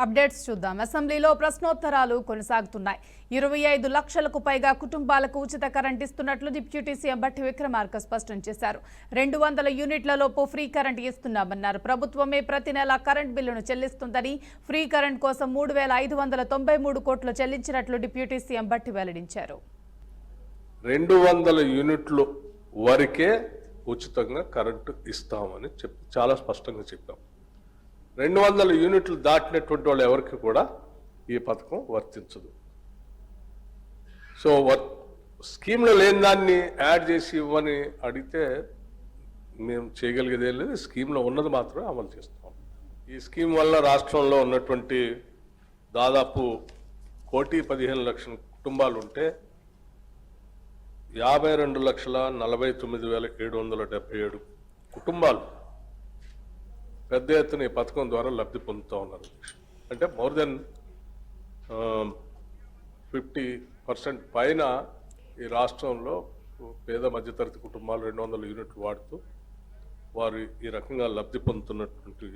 Updates చూద్దాం. అసెంబ్లీలో ప్రశ్నోత్తరాలు కొనసాగుతున్నాయి. 25 లక్షలకు పైగా కుటుంబాలకు ఉచిత కరెంట్ ఇస్తున్నట్లు డిప్యూటీ సీఎం బట్టి విక్రమార్క స్పష్టం చేశారు. 200 యూనిట్లలోపు ఫ్రీ కరెంట్ ఇస్తున్నామన్నారు. ప్రభుత్వమే ప్రతి నెల కరెంట్ బిల్లును చెల్లిస్తుందని, ఫ్రీ కరెంట్ కోసం 3,593 కోట్లు చెల్లించినట్లు డిప్యూటీ సీఎం బట్టి వెల్లడించారు. 200 యూనిట్లు వరకే ఉచితంగా కరెంటు ఇస్తామని చాలా స్పష్టంగా చెప్పాం. 200 యూనిట్లు దాటినటువంటి వాళ్ళు ఎవరికి కూడా ఈ పథకం వర్తించదు. సో స్కీమ్లో లేని దాన్ని యాడ్ చేసి ఇవ్వని అడిగితే మేము చేయగలిగేదే లేదు. స్కీమ్లో ఉన్నది మాత్రమే అమలు చేస్తాం. ఈ స్కీమ్ వల్ల రాష్ట్రంలో ఉన్నటువంటి దాదాపు 1,15,00,000 కుటుంబాలు ఉంటే 52,49,777 కుటుంబాలు పెద్ద ఎత్తున ఈ పథకం ద్వారా లబ్ధి పొందుతూ ఉన్నారు. అంటే మోర్ దెన్ 50% పైన ఈ రాష్ట్రంలో పేద మధ్యతరగతి కుటుంబాలు 200 యూనిట్లు వాడుతూ వారు ఈ రకంగా లబ్ధి పొందుతున్నటువంటి